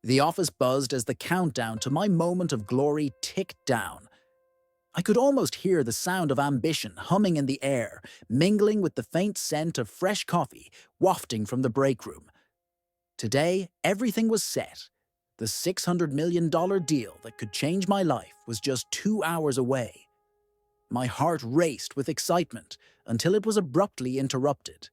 The office buzzed as the countdown to my moment of glory ticked down. I could almost hear the sound of ambition humming in the air, mingling with the faint scent of fresh coffee wafting from the break room. Today, everything was set. The $600 million deal that could change my life was just 2 hours away. My heart raced with excitement until it was abruptly interrupted.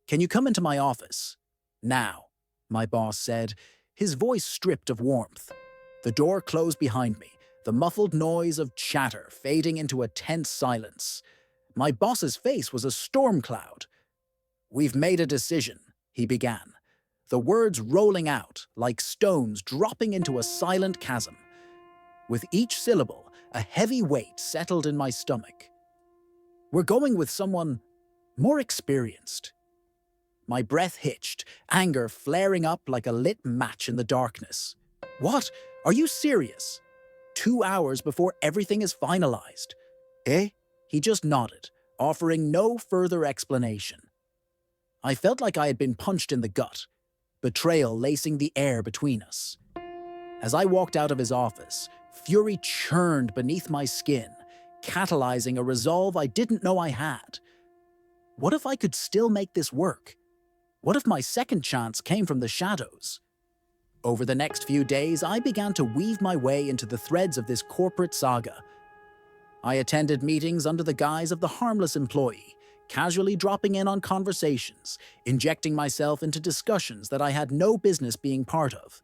"Can you come into my office?" "Now," my boss said, his voice stripped of warmth. The door closed behind me, the muffled noise of chatter fading into a tense silence. My boss's face was a storm cloud. "We've made a decision," he began, the words rolling out like stones dropping into a silent chasm. With each syllable, a heavy weight settled in my stomach. "We're going with someone more experienced." My breath hitched, anger flaring up like a lit match in the darkness. "What? Are you serious? 2 hours before everything is finalized?" "Eh?" He just nodded, offering no further explanation. I felt like I had been punched in the gut, betrayal lacing the air between us. As I walked out of his office, fury churned beneath my skin, catalyzing a resolve I didn't know I had. What if I could still make this work? What if my second chance came from the shadows? Over the next few days, I began to weave my way into the threads of this corporate saga. I attended meetings under the guise of the harmless employee, casually dropping in on conversations, injecting myself into discussions that I had no business being part of.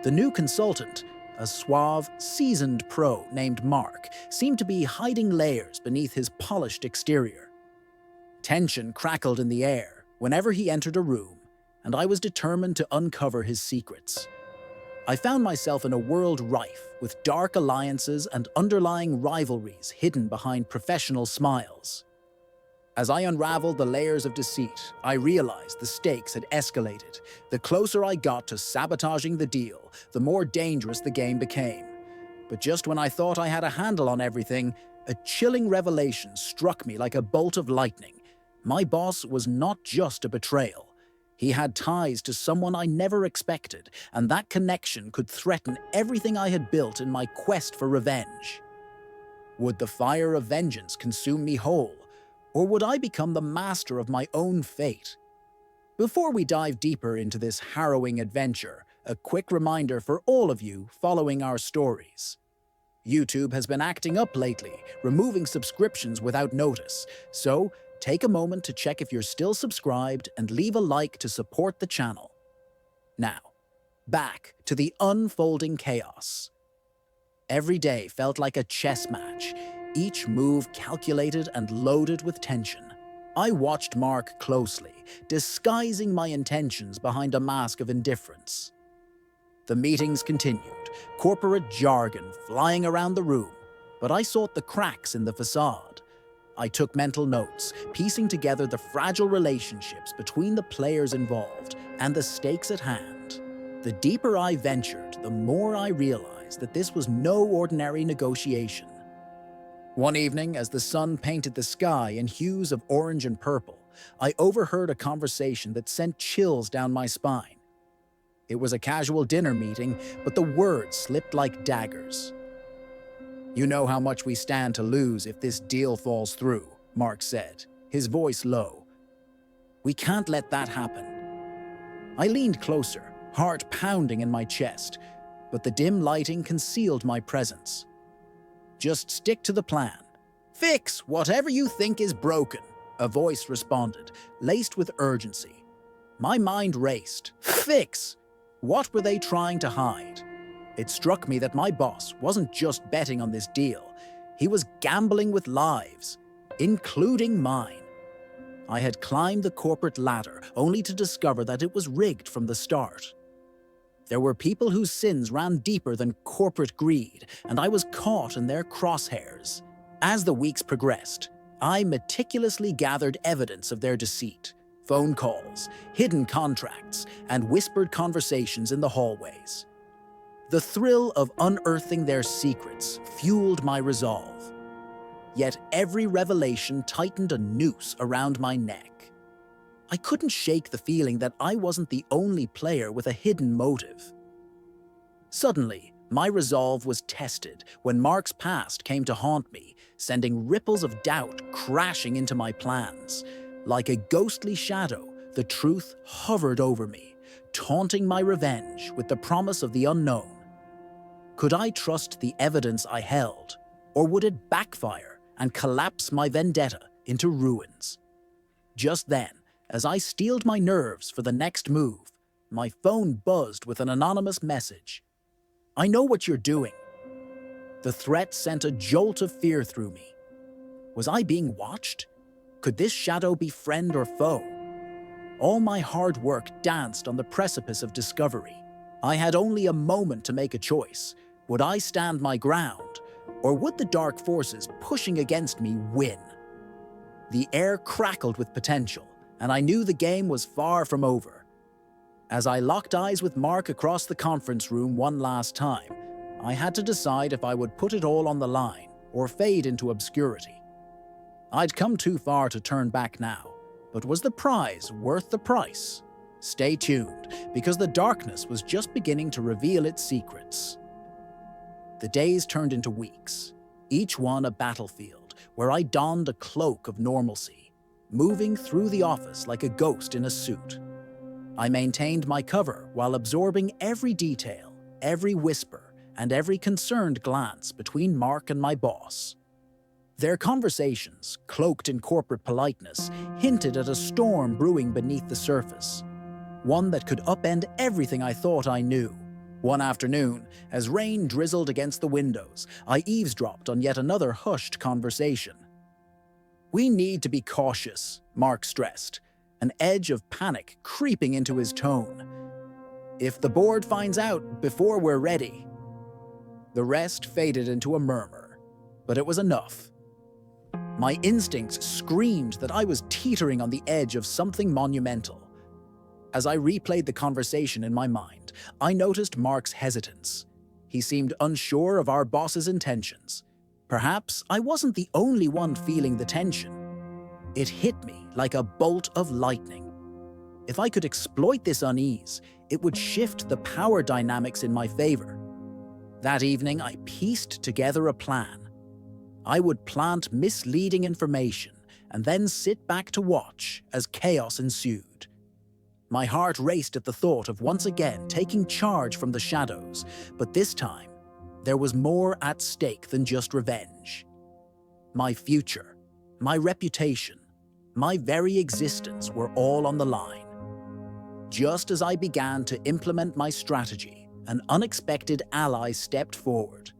The new consultant, a suave, seasoned pro named Mark, seemed to be hiding layers beneath his polished exterior. Tension crackled in the air whenever he entered a room, and I was determined to uncover his secrets. I found myself in a world rife with dark alliances and underlying rivalries hidden behind professional smiles. As I unraveled the layers of deceit, I realized the stakes had escalated. The closer I got to sabotaging the deal, the more dangerous the game became. But just when I thought I had a handle on everything, a chilling revelation struck me like a bolt of lightning. My boss was not just a betrayal. He had ties to someone I never expected, and that connection could threaten everything I had built in my quest for revenge. Would the fire of vengeance consume me whole, or would I become the master of my own fate? Before we dive deeper into this harrowing adventure, a quick reminder for all of you following our stories. YouTube has been acting up lately, removing subscriptions without notice, so take a moment to check if you're still subscribed and leave a like to support the channel. Now, back to the unfolding chaos. Every day felt like a chess match, each move calculated and loaded with tension. I watched Mark closely, disguising my intentions behind a mask of indifference. The meetings continued, corporate jargon flying around the room, but I sought the cracks in the facade. I took mental notes, piecing together the fragile relationships between the players involved and the stakes at hand. The deeper I ventured, the more I realized that this was no ordinary negotiation. One evening, as the sun painted the sky in hues of orange and purple, I overheard a conversation that sent chills down my spine. It was a casual dinner meeting, but the words slipped like daggers. "You know how much we stand to lose if this deal falls through," Mark said, his voice low. "We can't let that happen." I leaned closer, heart pounding in my chest, but the dim lighting concealed my presence. "Just stick to the plan. Fix whatever you think is broken," a voice responded, laced with urgency. My mind raced. Fix? What were they trying to hide? It struck me that my boss wasn't just betting on this deal. He was gambling with lives, including mine. I had climbed the corporate ladder only to discover that it was rigged from the start. There were people whose sins ran deeper than corporate greed, and I was caught in their crosshairs. As the weeks progressed, I meticulously gathered evidence of their deceit. Phone calls, hidden contracts, and whispered conversations in the hallways. The thrill of unearthing their secrets fueled my resolve. Yet every revelation tightened a noose around my neck. I couldn't shake the feeling that I wasn't the only player with a hidden motive. Suddenly, my resolve was tested when Mark's past came to haunt me, sending ripples of doubt crashing into my plans. Like a ghostly shadow, the truth hovered over me, taunting my revenge with the promise of the unknown. Could I trust the evidence I held, or would it backfire and collapse my vendetta into ruins? Just then, as I steeled my nerves for the next move, my phone buzzed with an anonymous message. "I know what you're doing." The threat sent a jolt of fear through me. Was I being watched? Could this shadow be friend or foe? All my hard work danced on the precipice of discovery. I had only a moment to make a choice. Would I stand my ground, or would the dark forces pushing against me win? The air crackled with potential, and I knew the game was far from over. As I locked eyes with Mark across the conference room one last time, I had to decide if I would put it all on the line or fade into obscurity. I'd come too far to turn back now, but was the prize worth the price? Stay tuned, because the darkness was just beginning to reveal its secrets. The days turned into weeks, each one a battlefield where I donned a cloak of normalcy, moving through the office like a ghost in a suit. I maintained my cover while absorbing every detail, every whisper, and every concerned glance between Mark and my boss. Their conversations, cloaked in corporate politeness, hinted at a storm brewing beneath the surface, one that could upend everything I thought I knew. One afternoon, as rain drizzled against the windows, I eavesdropped on yet another hushed conversation. "We need to be cautious," Mark stressed, an edge of panic creeping into his tone. "If the board finds out before we're ready." The rest faded into a murmur, but it was enough. My instincts screamed that I was teetering on the edge of something monumental. As I replayed the conversation in my mind, I noticed Mark's hesitance. He seemed unsure of our boss's intentions. Perhaps I wasn't the only one feeling the tension. It hit me like a bolt of lightning. If I could exploit this unease, it would shift the power dynamics in my favor. That evening, I pieced together a plan. I would plant misleading information and then sit back to watch as chaos ensued. My heart raced at the thought of once again taking charge from the shadows, but this time, there was more at stake than just revenge. My future, my reputation, my very existence were all on the line. Just as I began to implement my strategy, an unexpected ally stepped forward.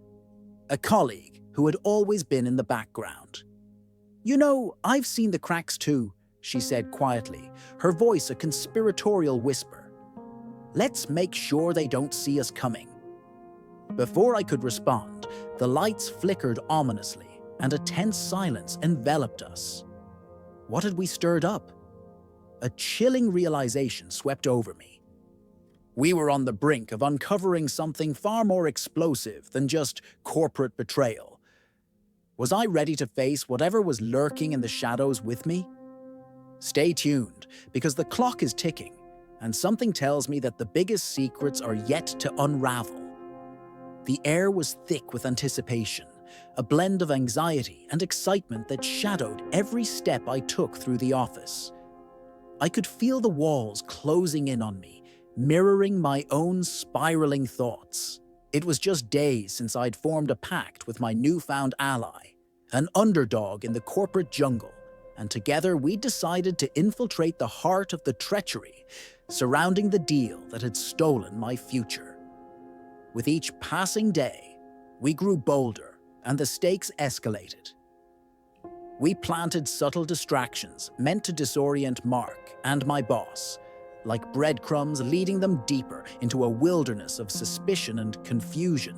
A colleague who had always been in the background. "You know, I've seen the cracks too," she said quietly, her voice a conspiratorial whisper. "Let's make sure they don't see us coming." Before I could respond, the lights flickered ominously, and a tense silence enveloped us. What had we stirred up? A chilling realization swept over me. We were on the brink of uncovering something far more explosive than just corporate betrayal. Was I ready to face whatever was lurking in the shadows with me? Stay tuned, because the clock is ticking, and something tells me that the biggest secrets are yet to unravel. The air was thick with anticipation, a blend of anxiety and excitement that shadowed every step I took through the office. I could feel the walls closing in on me, mirroring my own spiraling thoughts. It was just days since I'd formed a pact with my newfound ally, an underdog in the corporate jungle, and together we decided to infiltrate the heart of the treachery surrounding the deal that had stolen my future. With each passing day, we grew bolder and the stakes escalated. We planted subtle distractions meant to disorient Mark and my boss, like breadcrumbs leading them deeper into a wilderness of suspicion and confusion.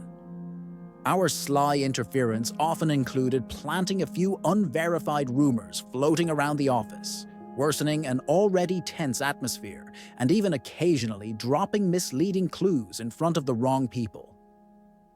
Our sly interference often included planting a few unverified rumors floating around the office, worsening an already tense atmosphere, and even occasionally dropping misleading clues in front of the wrong people.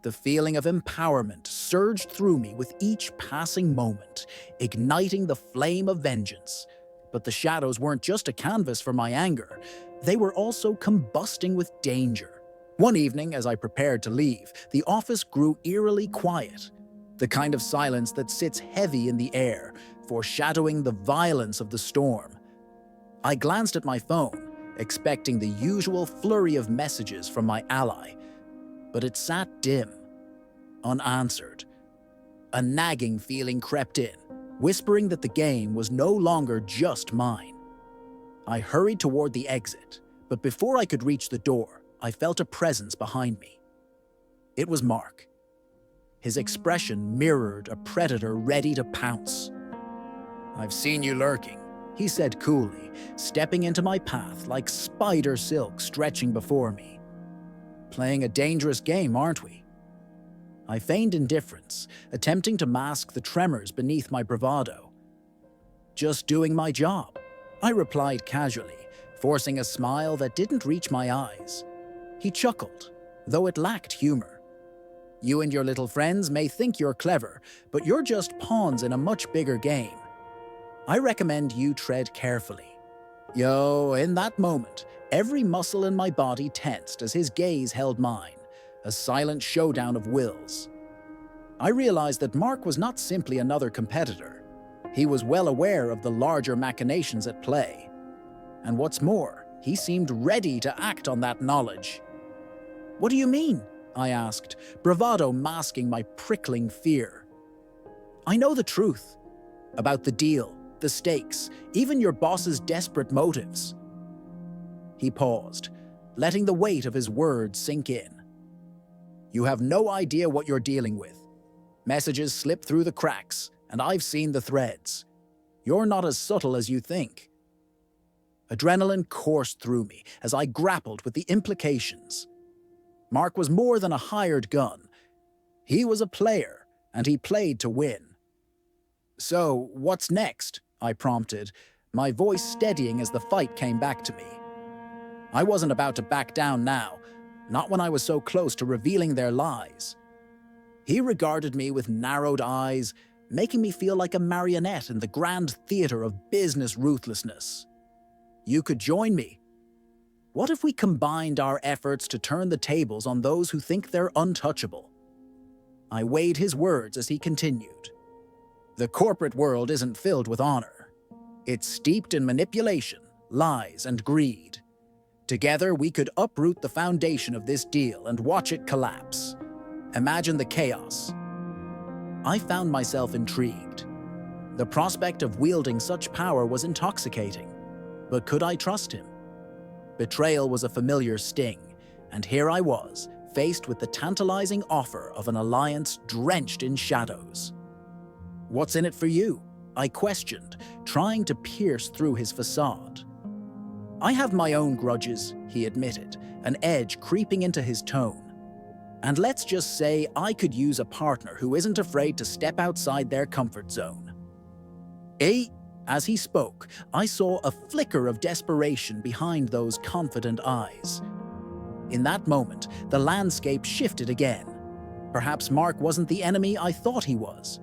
The feeling of empowerment surged through me with each passing moment, igniting the flame of vengeance. But the shadows weren't just a canvas for my anger, they were also combusting with danger. One evening, as I prepared to leave, the office grew eerily quiet, the kind of silence that sits heavy in the air, foreshadowing the violence of the storm. I glanced at my phone, expecting the usual flurry of messages from my ally, but it sat dim, unanswered. A nagging feeling crept in, whispering that the game was no longer just mine. I hurried toward the exit, but before I could reach the door, I felt a presence behind me. It was Mark. His expression mirrored a predator ready to pounce. "I've seen you lurking," he said coolly, stepping into my path like spider silk stretching before me. "Playing a dangerous game, aren't we?" I feigned indifference, attempting to mask the tremors beneath my bravado. "Just doing my job," I replied casually, forcing a smile that didn't reach my eyes. He chuckled, though it lacked humor. "You and your little friends may think you're clever, but you're just pawns in a much bigger game. I recommend you tread carefully." In that moment, every muscle in my body tensed as his gaze held mine, a silent showdown of wills. I realized that Mark was not simply another competitor. He was well aware of the larger machinations at play. And what's more, he seemed ready to act on that knowledge. "What do you mean?" I asked, bravado masking my prickling fear. "I know the truth. About the deal, the stakes, even your boss's desperate motives." He paused, letting the weight of his words sink in. "You have no idea what you're dealing with. Messages slip through the cracks, and I've seen the threads. You're not as subtle as you think." Adrenaline coursed through me as I grappled with the implications. Mark was more than a hired gun. He was a player, and he played to win. "So, what's next?" I prompted, my voice steadying as the fight came back to me. I wasn't about to back down now, not when I was so close to revealing their lies. He regarded me with narrowed eyes, making me feel like a marionette in the grand theater of business ruthlessness. "You could join me. What if we combined our efforts to turn the tables on those who think they're untouchable?" I weighed his words as he continued. "The corporate world isn't filled with honor. It's steeped in manipulation, lies, and greed. Together, we could uproot the foundation of this deal and watch it collapse. Imagine the chaos." I found myself intrigued. The prospect of wielding such power was intoxicating. But could I trust him? Betrayal was a familiar sting, and here I was, faced with the tantalizing offer of an alliance drenched in shadows. "What's in it for you?" I questioned, trying to pierce through his facade. "I have my own grudges," he admitted, an edge creeping into his tone. "And let's just say I could use a partner who isn't afraid to step outside their comfort zone." As he spoke, I saw a flicker of desperation behind those confident eyes. In that moment, the landscape shifted again. Perhaps Mark wasn't the enemy I thought he was.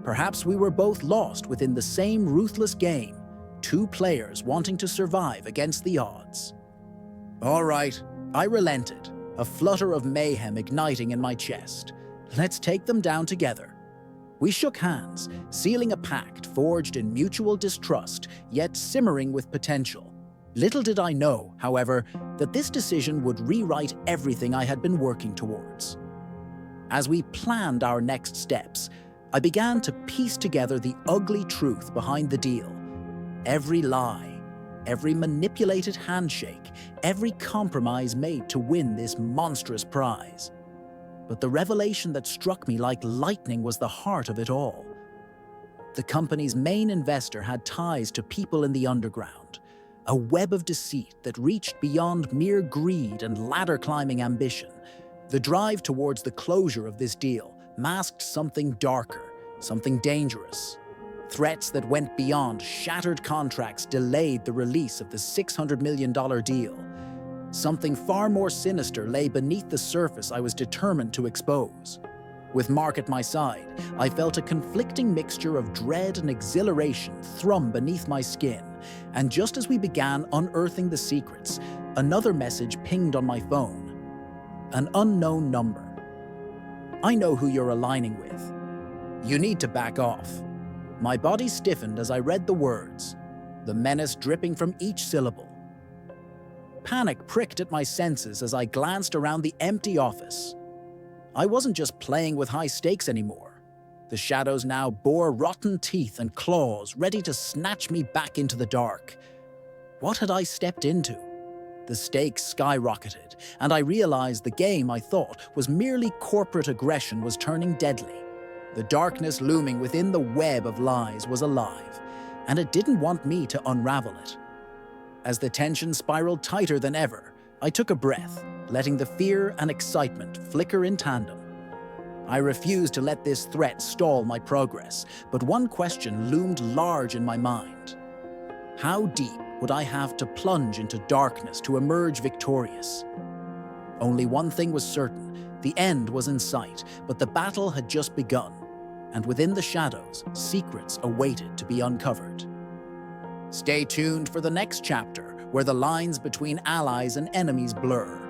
Perhaps we were both lost within the same ruthless game, two players wanting to survive against the odds. "All right," I relented, a flutter of mayhem igniting in my chest. "Let's take them down together." We shook hands, sealing a pact forged in mutual distrust, yet simmering with potential. Little did I know, however, that this decision would rewrite everything I had been working towards. As we planned our next steps, I began to piece together the ugly truth behind the deal. Every lie, every manipulated handshake, every compromise made to win this monstrous prize. But the revelation that struck me like lightning was the heart of it all. The company's main investor had ties to people in the underground, a web of deceit that reached beyond mere greed and ladder-climbing ambition. The drive towards the closure of this deal masked something darker, something dangerous. Threats that went beyond shattered contracts delayed the release of the $600 million deal. Something far more sinister lay beneath the surface I was determined to expose. With Mark at my side, I felt a conflicting mixture of dread and exhilaration thrum beneath my skin, and just as we began unearthing the secrets, another message pinged on my phone. An unknown number. I know who you're aligning with. You need to back off. My body stiffened as I read the words, the menace dripping from each syllable. Panic pricked at my senses as I glanced around the empty office. I wasn't just playing with high stakes anymore. The shadows now bore rotten teeth and claws, ready to snatch me back into the dark. What had I stepped into? The stakes skyrocketed, and I realized the game I thought was merely corporate aggression was turning deadly. The darkness looming within the web of lies was alive, and it didn't want me to unravel it. As the tension spiraled tighter than ever, I took a breath, letting the fear and excitement flicker in tandem. I refused to let this threat stall my progress, but one question loomed large in my mind. How deep would I have to plunge into darkness to emerge victorious? Only one thing was certain: the end was in sight, but the battle had just begun, and within the shadows, secrets awaited to be uncovered. Stay tuned for the next chapter, where the lines between allies and enemies blur,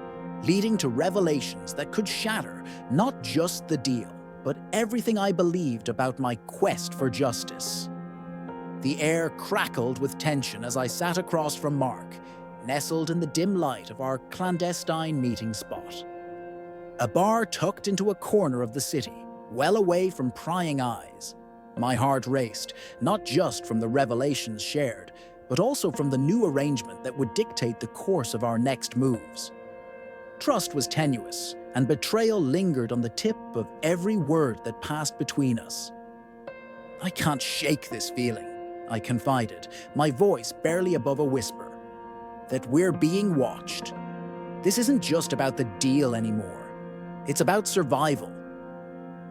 leading to revelations that could shatter not just the deal, but everything I believed about my quest for justice. The air crackled with tension as I sat across from Mark, nestled in the dim light of our clandestine meeting spot. A bar tucked into a corner of the city, well away from prying eyes. My heart raced, not just from the revelations shared, but also from the new arrangement that would dictate the course of our next moves. Trust was tenuous, and betrayal lingered on the tip of every word that passed between us. "I can't shake this feeling," I confided, my voice barely above a whisper. "That we're being watched. This isn't just about the deal anymore. It's about survival."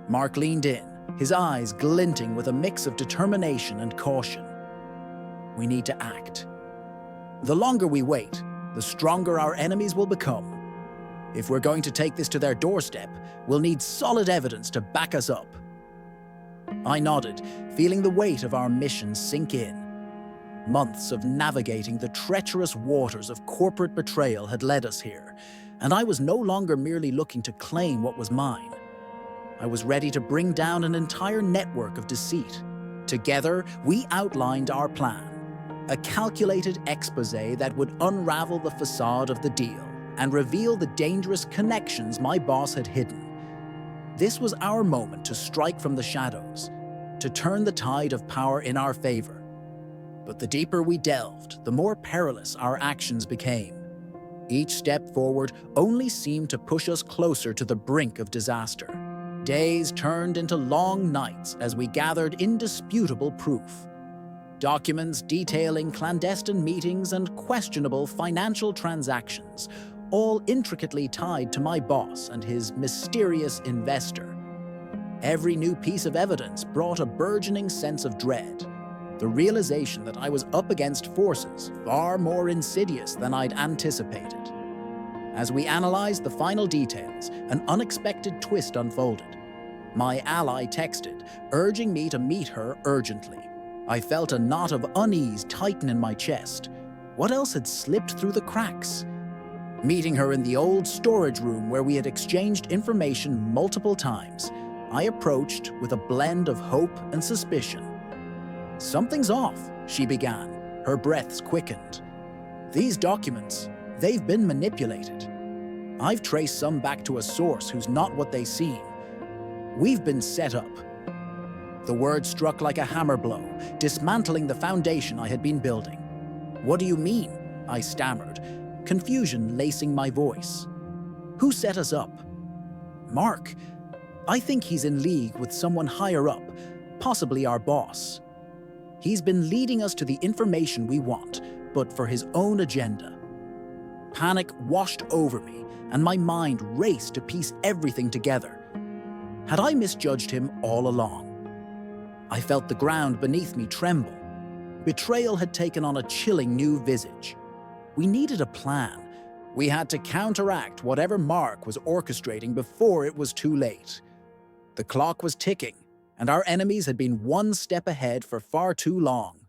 Mark leaned in, his eyes glinting with a mix of determination and caution. "We need to act. The longer we wait, the stronger our enemies will become. If we're going to take this to their doorstep, we'll need solid evidence to back us up." I nodded, feeling the weight of our mission sink in. Months of navigating the treacherous waters of corporate betrayal had led us here, and I was no longer merely looking to claim what was mine. I was ready to bring down an entire network of deceit. Together, we outlined our plan, a calculated exposé that would unravel the facade of the deal and reveal the dangerous connections my boss had hidden. This was our moment to strike from the shadows, to turn the tide of power in our favor. But the deeper we delved, the more perilous our actions became. Each step forward only seemed to push us closer to the brink of disaster. Days turned into long nights as we gathered indisputable proof. Documents detailing clandestine meetings and questionable financial transactions, all intricately tied to my boss and his mysterious investor. Every new piece of evidence brought a burgeoning sense of dread, the realization that I was up against forces far more insidious than I'd anticipated. As we analyzed the final details, an unexpected twist unfolded. My ally texted, urging me to meet her urgently. I felt a knot of unease tighten in my chest. What else had slipped through the cracks? Meeting her in the old storage room where we had exchanged information multiple times, I approached with a blend of hope and suspicion. "Something's off," she began, her breaths quickened. "These documents, they've been manipulated. I've traced some back to a source who's not what they seem. We've been set up." The word struck like a hammer blow, dismantling the foundation I had been building. "What do you mean?" I stammered, confusion lacing my voice. "Who set us up?" "Mark. I think he's in league with someone higher up, possibly our boss. He's been leading us to the information we want, but for his own agenda." Panic washed over me, and my mind raced to piece everything together. Had I misjudged him all along? I felt the ground beneath me tremble. Betrayal had taken on a chilling new visage. We needed a plan. We had to counteract whatever Mark was orchestrating before it was too late. The clock was ticking, and our enemies had been one step ahead for far too long.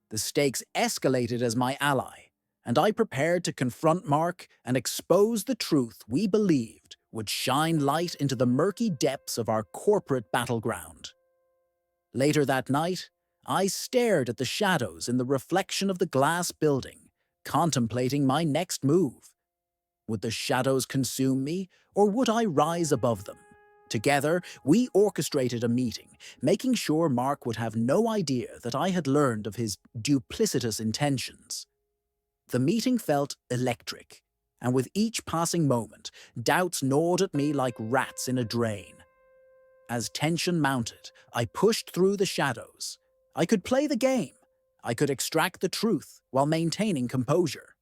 The stakes escalated as my ally, and I prepared to confront Mark and expose the truth we believed would shine light into the murky depths of our corporate battleground. Later that night, I stared at the shadows in the reflection of the glass building, contemplating my next move. Would the shadows consume me, or would I rise above them? Together, we orchestrated a meeting, making sure Mark would have no idea that I had learned of his duplicitous intentions. The meeting felt electric, and with each passing moment, doubts gnawed at me like rats in a drain. As tension mounted, I pushed through the shadows. I could play the game. I could extract the truth while maintaining composure.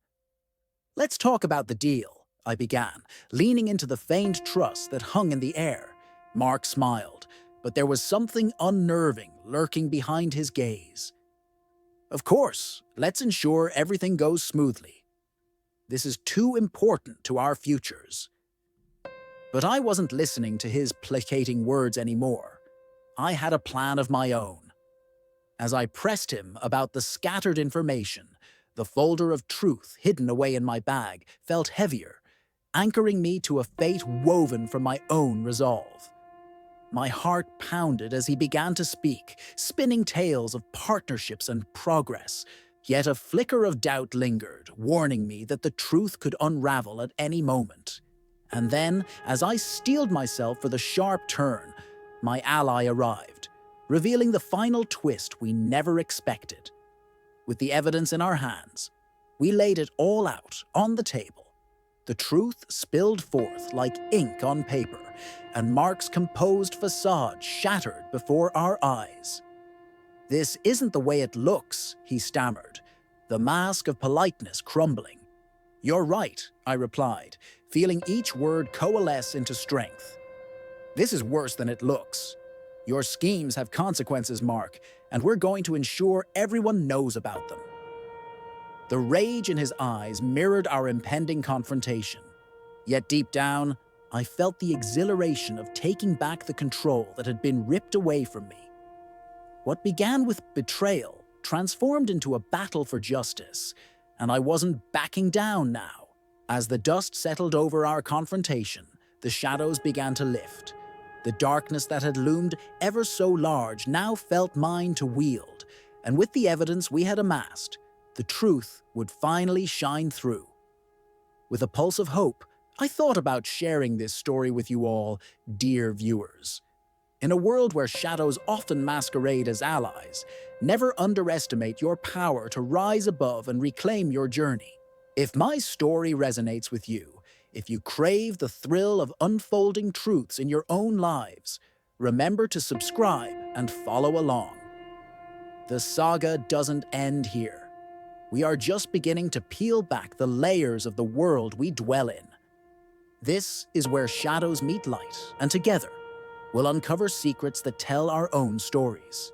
"Let's talk about the deal," I began, leaning into the feigned trust that hung in the air. Mark smiled, but there was something unnerving lurking behind his gaze. "Of course, let's ensure everything goes smoothly. This is too important to our futures." But I wasn't listening to his placating words anymore. I had a plan of my own. As I pressed him about the scattered information, the folder of truth hidden away in my bag felt heavier, anchoring me to a fate woven from my own resolve. My heart pounded as he began to speak, spinning tales of partnerships and progress. Yet a flicker of doubt lingered, warning me that the truth could unravel at any moment. And then, as I steeled myself for the sharp turn, my ally arrived, revealing the final twist we never expected. With the evidence in our hands, we laid it all out on the table. The truth spilled forth like ink on paper, and Mark's composed facade shattered before our eyes. "This isn't the way it looks," he stammered, the mask of politeness crumbling. "You're right," I replied, feeling each word coalesce into strength. "This is worse than it looks. Your schemes have consequences, Mark, and we're going to ensure everyone knows about them." The rage in his eyes mirrored our impending confrontation. Yet deep down, I felt the exhilaration of taking back the control that had been ripped away from me. What began with betrayal transformed into a battle for justice, and I wasn't backing down now. As the dust settled over our confrontation, the shadows began to lift. The darkness that had loomed ever so large now felt mine to wield, and with the evidence we had amassed, the truth would finally shine through. With a pulse of hope, I thought about sharing this story with you all, dear viewers. In a world where shadows often masquerade as allies, never underestimate your power to rise above and reclaim your journey. If my story resonates with you, if you crave the thrill of unfolding truths in your own lives, remember to subscribe and follow along. The saga doesn't end here. We are just beginning to peel back the layers of the world we dwell in. This is where shadows meet light, and together, we'll uncover secrets that tell our own stories.